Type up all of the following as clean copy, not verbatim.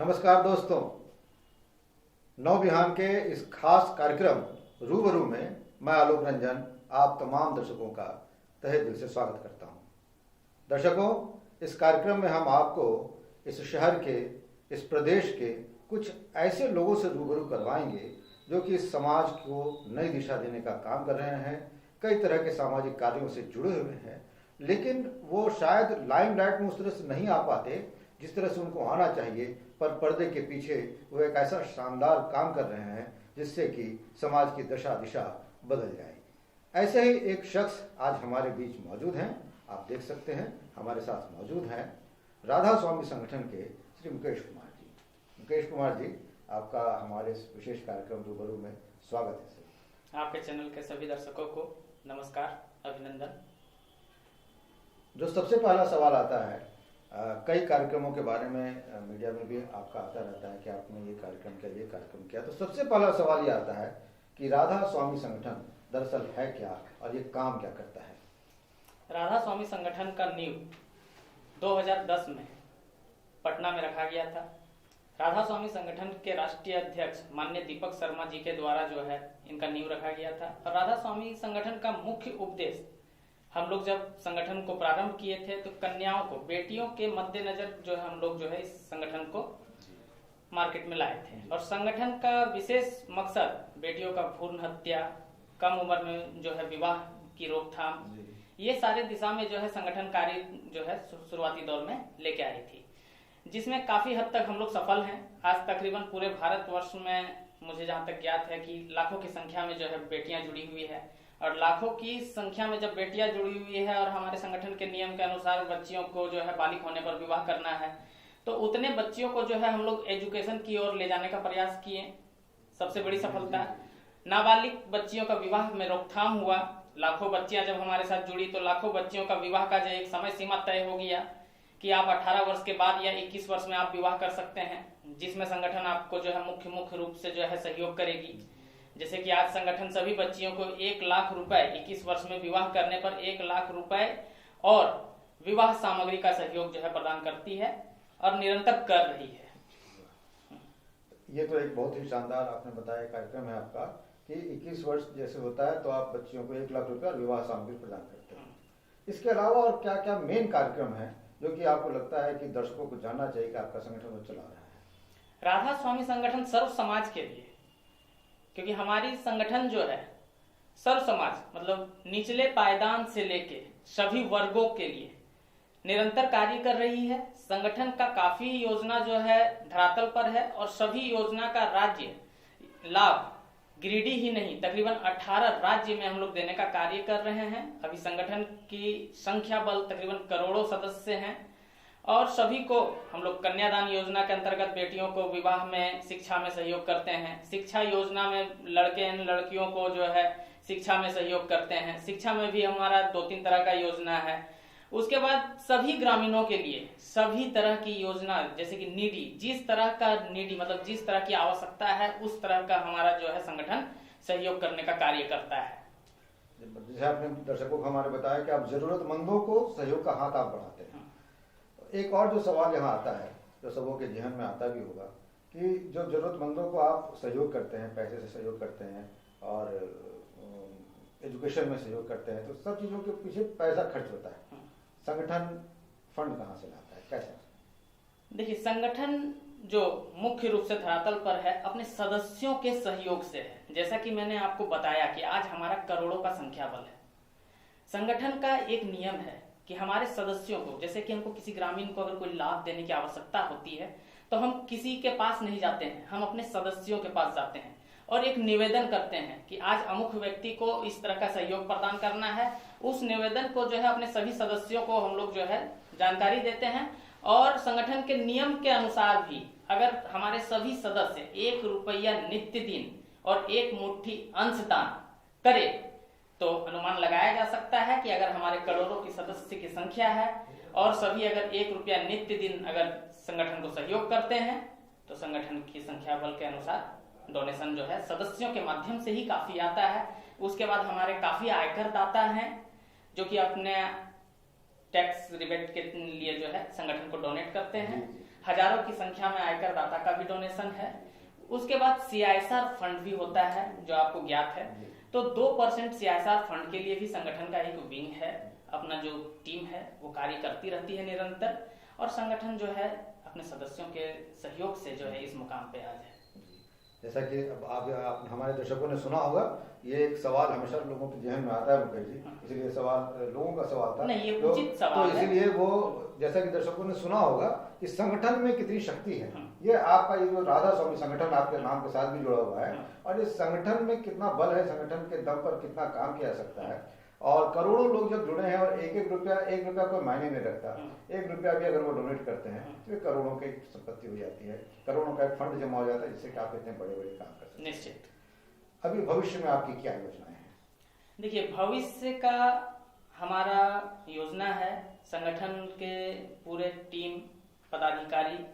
नमस्कार दोस्तों, नौ बिहान के इस खास कार्यक्रम रूबरू में मैं आलोक रंजन आप तमाम दर्शकों का तहे दिल से स्वागत करता हूं। दर्शकों, इस कार्यक्रम में हम आपको इस शहर के, इस प्रदेश के कुछ ऐसे लोगों से रूबरू करवाएंगे जो कि इस समाज को नई दिशा देने का काम कर रहे हैं, कई तरह के सामाजिक कार्यों से जुड़े हुए हैं, लेकिन वो शायद लाइमलाइट में उस तरह से नहीं आ पाते जिस तरह से उनको आना चाहिए, पर पर्दे के पीछे वो एक ऐसा शानदार काम कर रहे हैं जिससे कि समाज की दशा दिशा बदल जाए। ऐसे ही एक शख्स आज हमारे बीच मौजूद हैं। आप देख सकते हैं हमारे साथ मौजूद हैं राधा स्वामी संगठन के श्री मुकेश कुमार जी। मुकेश कुमार जी, आपका हमारे इस विशेष कार्यक्रम रूबरू में स्वागत है सर। आपके चैनल के सभी दर्शकों को नमस्कार, अभिनंदन। जो सबसे पहला सवाल आता है, कई कार्यक्रमों के बारे में मीडिया में भी आपका आता रहता है कि आपने ये कार्यक्रम किया, ये कार्यक्रम किया, तो सबसे पहला सवाल ये आता है कि राधा स्वामी संगठन दरअसल है क्या और ये काम क्या करता है? राधा स्वामी संगठन का नींव 2010 में पटना में रखा गया था। राधा स्वामी संगठन के राष्ट्रीय अध्यक्ष माननीय दीपक शर्मा जी के द्वारा जो है इनका नींव रखा गया था। और राधा स्वामी संगठन का मुख्य उद्देश्य, हम लोग जब संगठन को प्रारंभ किए थे तो कन्याओं को, बेटियों के मद्देनजर जो है हम लोग जो है इस संगठन को मार्केट में लाए थे। और संगठन का विशेष मकसद बेटियों का भ्रूण हत्या, कम उम्र में जो है विवाह की रोकथाम, ये सारे दिशा में जो है संगठन कार्य जो है शुरुआती दौर में लेके आई थी, जिसमें काफी हद तक हम लोग सफल हैं। आज तकरीबन पूरे भारतवर्ष में मुझे जहाँ तक ज्ञात है कि लाखों की संख्या में जो है बेटियां जुड़ी हुई है। और लाखों की संख्या में जब बेटियां जुड़ी हुई है और हमारे संगठन के नियम के अनुसार बच्चियों को जो है बालिग होने पर विवाह करना है, तो उतने बच्चियों को जो है हम लोग एजुकेशन की ओर ले जाने का प्रयास किए। सबसे बड़ी सफलता, नाबालिग बच्चियों का विवाह में रोकथाम हुआ। लाखों बच्चियां जब हमारे साथ जुड़ी तो लाखों बच्चियों का विवाह का जो एक समय सीमा तय हो गया कि आप 18 वर्ष के बाद या 21 वर्ष में आप विवाह कर सकते हैं, जिसमें संगठन आपको जो है मुख्य रूप से जो है सहयोग करेगी। जैसे कि आज संगठन सभी बच्चियों को 1 लाख रुपए 21 वर्ष में विवाह करने पर 1 लाख रुपए और विवाह सामग्री का सहयोग जो है प्रदान करती है और निरंतर कर रही है। ये तो एक बहुत ही शानदार आपने बताया कार्यक्रम है आपका कि 21 वर्ष जैसे होता है तो आप बच्चियों को 1 लाख रुपए और विवाह सामग्री प्रदान करते हैं। इसके अलावा और क्या क्या मेन कार्यक्रम है जो कि आपको लगता है कि दर्शकों को जानना चाहिए कि आपका संगठन वो चला रहा है? राधा स्वामी संगठन सर्व समाज के लिए, क्योंकि हमारी संगठन जो है सर्व समाज मतलब निचले पायदान से लेके सभी वर्गों के लिए निरंतर कार्य कर रही है। संगठन का काफी योजना जो है धरातल पर है और सभी योजना का राज्य लाभ गिरिडीह ही नहीं तकरीबन 18 राज्य में हम लोग देने का कार्य कर रहे हैं। अभी संगठन की संख्या बल तकरीबन करोड़ों सदस्य हैं और सभी को हम लोग कन्यादान योजना के अंतर्गत बेटियों को विवाह में, शिक्षा में सहयोग करते हैं। शिक्षा योजना में लड़के लड़कियों को जो है शिक्षा में सहयोग करते हैं। शिक्षा में भी हमारा 2-3 तरह का योजना है। उसके बाद सभी ग्रामीणों के लिए सभी तरह की योजना, जैसे कि नीडी, जिस तरह का नीडी मतलब जिस तरह की आवश्यकता है उस तरह का हमारा जो है संगठन सहयोग करने का कार्य करता है। जैसे आपने दर्शकों को हमारे बताया कि आप जरूरतमंदों को सहयोग का हाथ आप बढ़ाते हैं। एक और जो सवाल यहाँ आता है, जो सबों के ध्यान में आता भी होगा, कि जो जरूरतमंदों को आप सहयोग करते हैं, पैसे से सहयोग करते हैं और एजुकेशन में सहयोग करते हैं, तो सब चीज़ों के पीछे पैसा खर्च होता है। संगठन फंड कहाँ से लाता है, कैसे? देखिए, संगठन जो मुख्य रूप से धरातल पर है अपने सदस्यों के सहयोग से है। जैसा कि मैंने आपको बताया कि आज हमारा करोड़ों का संख्या बल है। संगठन का एक नियम है कि हमारे सदस्यों को, जैसे कि हमको किसी ग्रामीण को अगर कोई लाभ देने की आवश्यकता होती है तो हम किसी के पास नहीं जाते हैं, हम अपने सदस्यों के पास जाते हैं और एक निवेदन करते हैं कि आज अमुक व्यक्ति को इस तरह का सहयोग प्रदान करना है। उस निवेदन को जो है अपने सभी सदस्यों को हम लोग जो है जानकारी देते हैं और संगठन के नियम के अनुसार भी अगर हमारे सभी सदस्य 1 रुपया नित्य दिन और 1 मुट्ठी अंशदान करे तो अनुमान लगाया जा सकता है कि अगर हमारे करोड़ों की सदस्य की संख्या है और सभी अगर 1 रुपया नित्य दिन अगर संगठन को सहयोग करते हैं तो संगठन की संख्या बल के अनुसार डोनेशन जो है सदस्यों के माध्यम से ही काफी आता है। उसके बाद हमारे काफी आयकर दाता हैं जो कि अपने टैक्स रिबेट के लिए जो है संगठन को डोनेट करते हैं। हजारों की संख्या में आयकर दाता का भी डोनेशन है। उसके बाद CISR फंड भी होता है जो आपको ज्ञात है। तो 2% CISR फंड के लिए भी संगठन का एक विंग है। अपना जो टीम है वो कार्य करती रहती है निरंतर, और संगठन जो है अपने सदस्यों के सहयोग से जो है इस मुकाम पे आज है। जैसा कि अब आप हमारे दर्शकों ने सुना होगा, ये एक सवाल हमेशा लोगों के जहन में आता है मुकेश जी, इसलिए सवाल लोगों का सवाल था। नहीं, ये उचित सवाल तो इसलिए वो जैसा कि दर्शकों ने सुना होगा कि संगठन में कितनी शक्ति है। ये आपका ये जो राधा स्वामी संगठन आपके नाम के साथ भी जुड़ा हुआ है, और इस संगठन में कितना बल है, संगठन के दम पर कितना काम किया जा सकता है। और करोड़ों लोग जब जुड़े हैं और एक रुपया कोई मायने नहीं रखता, 1 रुपया भी अगर वो डोनेट करते हैं तो करोड़ों की संपत्ति हो जाती है, करोड़ों का एक फंड जमा हो जाता है, जिससे कि आप इतने बड़े बड़े काम कर सकते हैं। निश्चित। अभी भविष्य में आपकी क्या योजनाएं हैं? देखिए, भविष्य का हमारा योजना है संगठन के पूरे टीम पदाधिकारी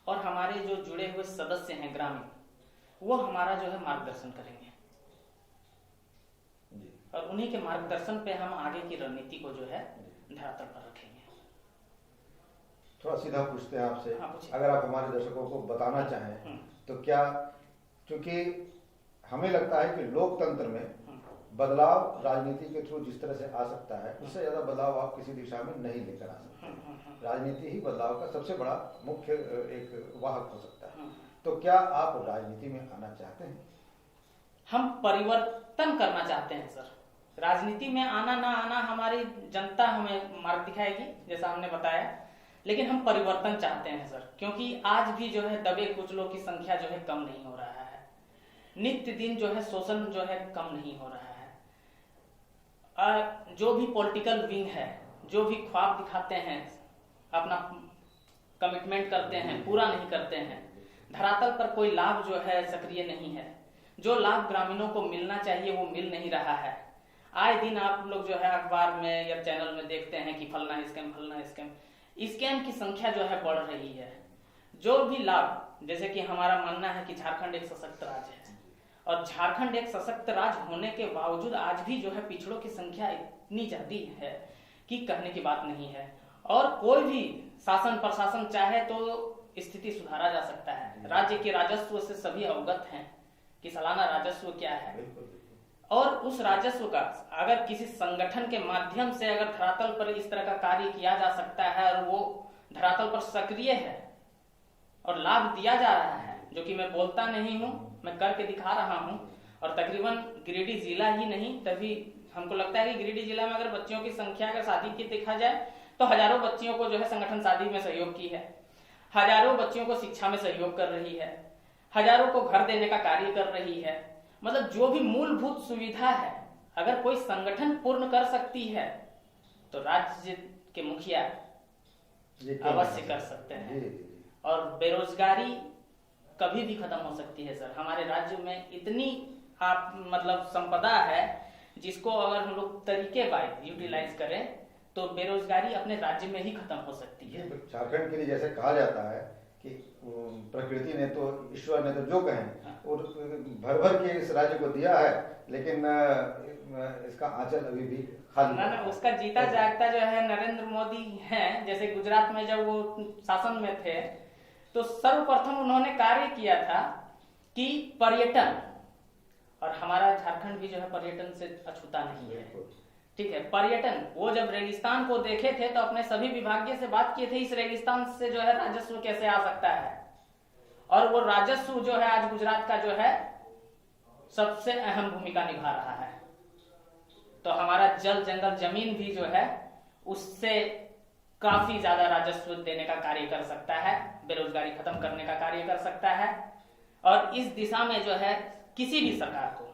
और हमारे जो जुड़े हुए सदस्य हैं ग्रामीण, वो हमारा जो है मार्गदर्शन करेंगे, और उन्हीं के मार्गदर्शन पे हम आगे की रणनीति को जो है धरातल पर रखेंगे। थोड़ा सीधा पूछते हैं आपसे। हाँ, अगर आप हमारे दर्शकों को बताना चाहें तो क्या, क्योंकि हमें लगता है कि लोकतंत्र में बदलाव राजनीति के थ्रू जिस तरह से आ सकता है, उससे ज्यादा बदलाव आप किसी दिशा में नहीं लेकर आ सकते। राजनीति ही बदलाव का सबसे बड़ा मुख्य एक वाहक हो सकता है। तो क्या आप राजनीति में आना चाहते हैं? हम परिवर्तन करना चाहते हैं सर। राजनीति में आना ना आना हमारी जनता हमें मार्ग दिखाएगी, जैसा हमने बताया, लेकिन हम परिवर्तन चाहते हैं सर, क्योंकि आज भी जो है दबे कुचलों की संख्या जो है कम नहीं हो रहा है। नित्य दिन जो है शोषण जो है कम नहीं हो रहा है। जो भी पॉलिटिकल विंग है, जो भी ख्वाब दिखाते हैं, अपना कमिटमेंट करते हैं, पूरा नहीं करते हैं। धरातल पर कोई लाभ जो है सक्रिय नहीं है। जो लाभ ग्रामीणों को मिलना चाहिए वो मिल नहीं रहा है। आए दिन आप लोग जो है अखबार में या चैनल में देखते हैं कि फलना स्कैम की संख्या जो है बढ़ रही है। जो भी लाभ, जैसे कि हमारा मानना है कि झारखंड एक सशक्त राज्य है, और झारखंड एक सशक्त राज्य होने के बावजूद आज भी जो है पिछड़ों की संख्या इतनी ज्यादा है कि कहने की बात नहीं है। और कोई भी शासन प्रशासन चाहे तो स्थिति सुधारा जा सकता है। राज्य के राजस्व से सभी अवगत हैं कि सालाना राजस्व क्या है, और उस राजस्व का अगर किसी संगठन के माध्यम से अगर धरातल पर इस तरह का कार्य किया जा सकता है और वो धरातल पर सक्रिय है और लाभ दिया जा रहा है, जो कि मैं बोलता नहीं हूं, मैं करके दिखा रहा हूं। और तकरीबन गिरिडीह जिला ही नहीं, तभी हमको लगता है कि गिरिडीह जिला में अगर बच्चियों की संख्या अगर शादी की देखा जाए तो हजारों बच्चियों को जो है संगठन शादी में सहयोग की है, हजारों बच्चियों को शिक्षा में सहयोग कर रही है, हजारों को घर देने का कार्य कर रही है। मतलब जो भी मूलभूत सुविधा है अगर कोई संगठन पूर्ण कर सकती है तो राज्य के मुखिया अवश्य कर सकते हैं। और बेरोजगारी कभी भी खत्म हो सकती है सर। हमारे राज्य में इतनी मतलब संपदा है जिसको अगर हम लोग तरीके वाइज यूटिलाइज करें तो बेरोजगारी अपने राज्य में ही खत्म हो सकती है। झारखंड के लिए जैसे कहा जाता है कि प्रकृति ने तो, ईश्वर ने तो जो कहें और भर भर के इस राज्य को दिया है, लेकिन इसका आंचल अभी भी खाली ना उसका जीता जागता जो है नरेंद्र मोदी है। जैसे गुजरात में जब वो शासन में थे तो सर्वप्रथम उन्होंने कार्य किया था कि पर्यटन, और हमारा झारखंड भी जो है पर्यटन से अछूता नहीं है, ठीक है। पर्यटन, वो जब रेगिस्तान को देखे थे तो अपने सभी विभागीय से बात किए थे इस रेगिस्तान से जो है राजस्व कैसे आ सकता है, और वो राजस्व जो है आज गुजरात का जो है सबसे अहम भूमिका निभा रहा है। तो हमारा जल जंगल जमीन भी जो है उससे काफी ज्यादा राजस्व देने का कार्य कर सकता है, बेरोजगारी खत्म करने का कार्य कर सकता है। और इस दिशा में जो है किसी भी सरकार को,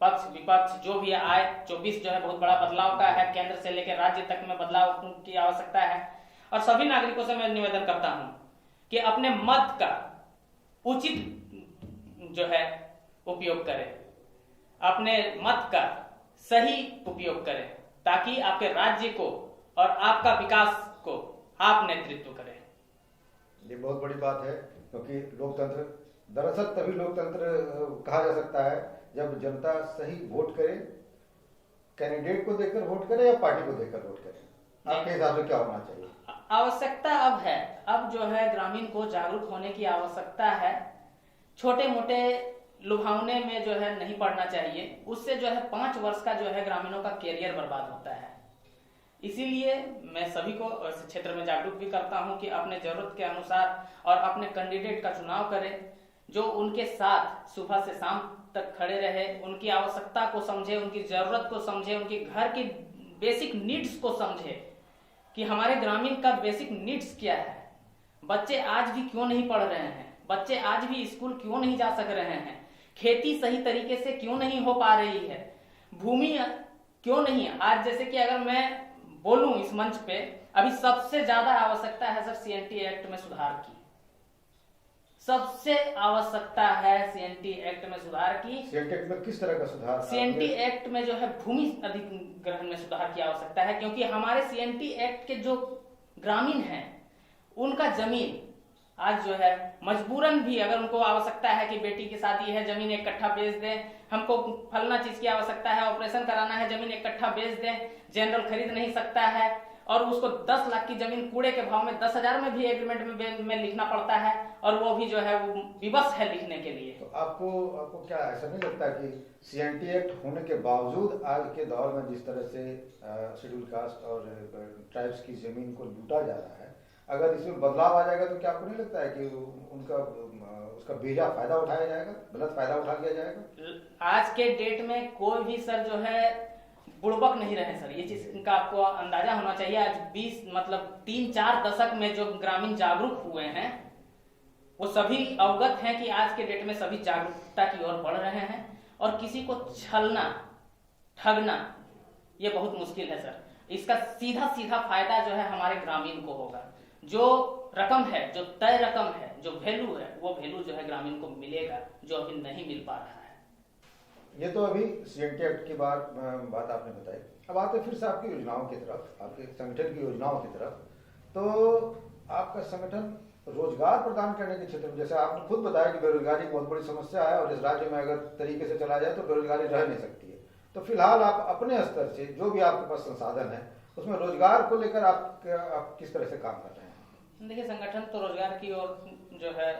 पक्ष विपक्ष जो भी आए, 24 जो है बहुत बड़ा बदलाव का है, केंद्र से लेकर राज्य तक में बदलाव की आवश्यकता है। और सभी नागरिकों से मैं निवेदन करता हूं कि अपने मत का उचित जो है उपयोग करें, अपने मत का सही उपयोग करें, ताकि आपके राज्य को और आपका विकास को आप नेतृत्व करें। ये बहुत बड़ी बात है, क्योंकि लोकतंत्र, दरअसल तभी लोकतंत्र कहा जा सकता है जब जनता सही वोट करे, कैंडिडेट को देखकर वोट करे या पार्टी को देखकर वोट करे। आपके हिसाब से क्या होना चाहिए? आवश्यकता अब है, अब जो है ग्रामीण को जागरूक होने की आवश्यकता है। छोटे मोटे लुभावने में जो है नहीं पड़ना चाहिए, उससे जो है 5 वर्ष का जो है ग्रामीणों का कैरियर बर्बाद होता है। इसीलिए मैं सभी को इस क्षेत्र में जागरूक भी करता हूं कि अपने जरूरत के अनुसार और अपने कैंडिडेट का चुनाव करें, जो उनके साथ सुबह से शाम तक खड़े रहे, उनकी आवश्यकता को समझे, उनकी जरूरत को समझे, उनकी घर की बेसिक नीड्स को समझे कि हमारे ग्रामीण का बेसिक नीड्स क्या है। बच्चे आज भी क्यों नहीं पढ़ रहे हैं, बच्चे आज भी स्कूल क्यों नहीं जा सक रहे हैं, खेती सही तरीके से क्यों नहीं हो पा रही है, भूमि क्यों नहीं। आज जैसे कि अगर मैं बोलूं इस मंच पे, अभी सबसे ज्यादा आवश्यकता है सर सीएनटी एक्ट में सुधार की। सबसे आवश्यकता है सीएनटी एक्ट में सुधार की। सीएनटी एक्ट में किस तरह का सुधार? सीएनटी एक्ट में जो है भूमि अधिग्रहण में सुधार की आवश्यकता है, क्योंकि हमारे सीएनटी एक्ट के जो ग्रामीण हैं उनका जमीन आज जो है मजबूरन भी, अगर उनको आवश्यकता है कि बेटी की शादी है जमीन 1 कट्ठा बेच दें, हमको फलना चीज की आवश्यकता है, ऑपरेशन कराना है जमीन 1 कट्ठा बेच दें, जनरल खरीद नहीं सकता है और उसको 10 लाख की जमीन कूड़े के भाव में 10,000 में भी एग्रीमेंट में लिखना पड़ता है और वो भी जो है वो विवश है लिखने के लिए। तो आपको क्या ऐसा नहीं लगता कि सीएनटी एक्ट होने के बावजूद आज के दौर में जिस तरह से शेड्यूल कास्ट और ट्राइब्स की जमीन को लूटा जा रहा है, अगर इसमें बदलाव आ जाएगा तो क्या आपको नहीं लगता है कि उनका उसका बेजा फायदा उठाया जाएगा, गलत फायदा उठा लिया जाएगा? आज के डेट में कोई भी सर जो है बुड़बक नहीं रहे सर, ये चीज का आपको अंदाजा होना चाहिए। आज 3-4 दशक में जो ग्रामीण जागरूक हुए हैं वो सभी अवगत हैं कि आज के डेट में सभी जागरूकता की ओर बढ़ रहे हैं और किसी को छलना ठगना ये बहुत मुश्किल है सर। इसका सीधा सीधा फायदा जो है हमारे ग्रामीण को होगा। जो रकम है, जो तय रकम है, जो वैल्यू है, वो वैल्यू जो है ग्रामीण को मिलेगा, जो अभी नहीं मिल पा रहा है। ये तो अभी सीएनटी एक्ट की बात आपने बताई। अब आते फिर से आपकी योजनाओं की तरफ, आपके संगठन की योजनाओं की तरफ। तो आपका संगठन रोजगार प्रदान करने के क्षेत्र में, जैसे आपने खुद बताया कि बेरोजगारी बहुत बड़ी समस्या है और इस राज्य में अगर तरीके से चला जाए तो बेरोजगारी रह नहीं सकती है, तो फिलहाल आप अपने स्तर से जो भी आपके पास संसाधन है उसमें रोजगार को लेकर आप किस तरह से काम कर रहे हैं? देखिए, संगठन तो रोजगार की ओर जो है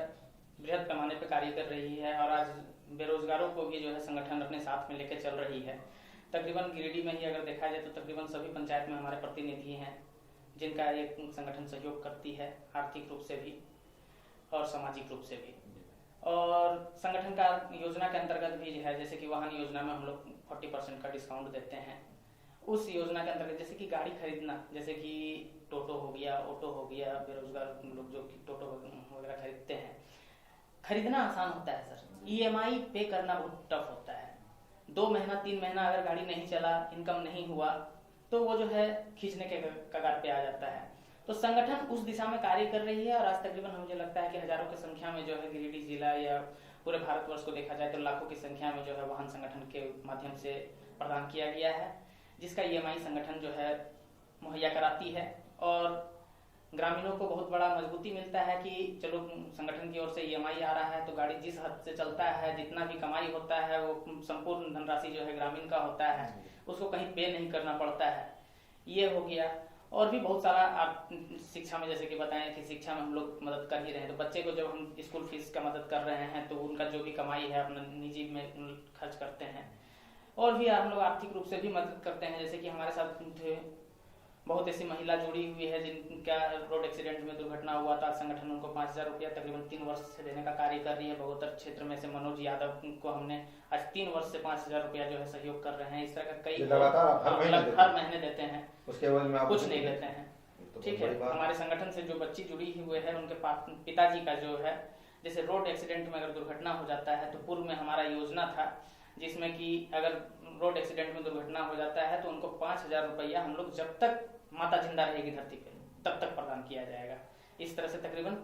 बृहद पैमाने पर कार्य कर रही है और आज बेरोजगारों को भी जो है संगठन अपने साथ में लेकर चल रही है। तकरीबन गिरिडीह में ही अगर देखा जाए तो तकरीबन सभी पंचायत में हमारे प्रतिनिधि हैं जिनका एक संगठन सहयोग करती है, आर्थिक रूप से भी और सामाजिक रूप से भी। और संगठन का योजना के अंतर्गत भी है, जैसे कि वाहन योजना में हम लोग 40% का डिस्काउंट देते हैं। उस योजना के अंतर्गत जैसे कि गाड़ी खरीदना, जैसे कि टोटो हो गया, ऑटो हो गया, बेरोजगार लोग जो टोटो वगैरह खरीदते हैं, खरीदना आसान होता है सर, ईएमआई पे करना बहुत टफ होता है। 2 महीना 3 महीना अगर गाड़ी नहीं चला, इनकम नहीं हुआ, तो वो जो है खींचने के कगार पे आ जाता है। तो संगठन उस दिशा में कार्य कर रही है और आज तकरीबन मुझे लगता है कि हजारों की संख्या में जो है गिरिडीह जिला या पूरे भारतवर्ष को देखा जाए तो लाखों की संख्या में जो है वाहन संगठन के माध्यम से प्रदान किया गया है, जिसका ईएमआई संगठन जो है मुहैया कराती है। और ग्रामीणों को बहुत बड़ा मजबूती मिलता है कि चलो संगठन की ओर से ईएमआई आ रहा है तो गाड़ी जिस हद से चलता है, जितना भी कमाई होता है वो संपूर्ण धनराशि जो है ग्रामीण का होता है, उसको कहीं पे नहीं करना पड़ता है। ये हो गया। और भी बहुत सारा आप शिक्षा में जैसे कि बताएं कि शिक्षा में हम लोग मदद कर ही रहे हैं, तो बच्चे को जब हम स्कूल फीस का मदद कर रहे हैं तो उनका जो भी कमाई है अपना निजी में खर्च करते हैं। और भी हम लोग आर्थिक रूप से भी मदद करते हैं, जैसे कि हमारे साथ बहुत ऐसी महिला जुड़ी हुई है जिनका रोड एक्सीडेंट में दुर्घटना हुआ था। संगठन उनको 5,000 रुपया तकरीबन 3 वर्ष से देने का कार्य कर रही है। बगोदर क्षेत्र में से मनोज यादव को हमने आज 3 वर्ष से 5,000 रुपया जो है सहयोग कर रहे हैं। इस तरह का कई हर महीने देते हैं, उसके एवज में कुछ नहीं लेते हैं। ठीक है, हमारे संगठन से जो बच्ची जुड़ी हुए है उनके पिताजी का जो है, जैसे रोड एक्सीडेंट में अगर दुर्घटना हो जाता है तो पूर्व में हमारा योजना था जिसमें कि अगर रोड एक्सीडेंट में दुर्घटना हो जाता है तो उनको 5,000 रुपया हम लोग जब तक माता जिंदा रहेगी धरती पे तब तक प्रदान किया जाएगा। इस तरह से तकरीबन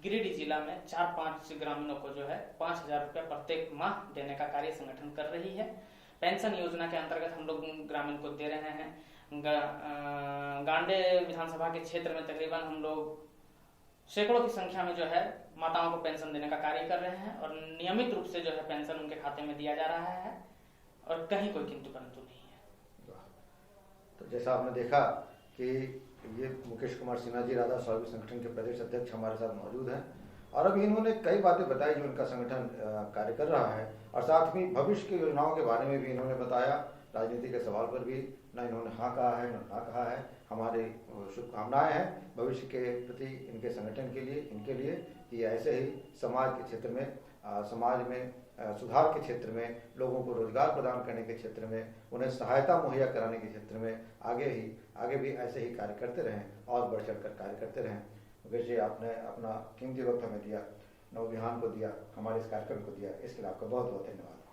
गिरिडीह जिला में 4-5 ग्रामीणों को जो है 5,000 रुपया प्रत्येक माह देने का कार्य संगठन कर रही है। पेंशन योजना के अंतर्गत हम लोग ग्रामीण को दे रहे हैं। गांडे विधानसभा के क्षेत्र में तकरीबन हम लोग सैकड़ों की संख्या में जो है माताओं को पेंशन देने का कार्य कर रहे हैं और नियमित रूप से जो है पेंशन उनके खाते में दिया जा रहा है और कहीं कोई किंतु परंतु नहीं है। तो जैसा आपने देखा कि ये मुकेश कुमार सिन्हा जी राधा स्वामी संगठन के प्रदेश अध्यक्ष हमारे साथ मौजूद हैं और अभी इन्होंने कई बातें बताई जो इनका संगठन कार्य कर रहा है और साथ में भविष्य की योजनाओं के बारे में भी इन्होंने बताया। राजनीति के सवाल पर भी न इन्होंने हाँ कहा है न ना कहा है। हमारी शुभकामनाएं हैं भविष्य के प्रति इनके संगठन के लिए, इनके लिए कि ऐसे ही समाज के क्षेत्र में, समाज में सुधार के क्षेत्र में, लोगों को रोजगार प्रदान करने के क्षेत्र में, उन्हें सहायता मुहैया कराने के क्षेत्र में आगे भी ऐसे ही कार्य करते रहें और बढ़ चढ़ कर कार्य करते रहें। मुकेश जी, आपने अपना कीमती वक्त हमें दिया, नवविहान को दिया, हमारे इस कार्यक्रम को दिया, इसके लिए आपका बहुत बहुत धन्यवाद।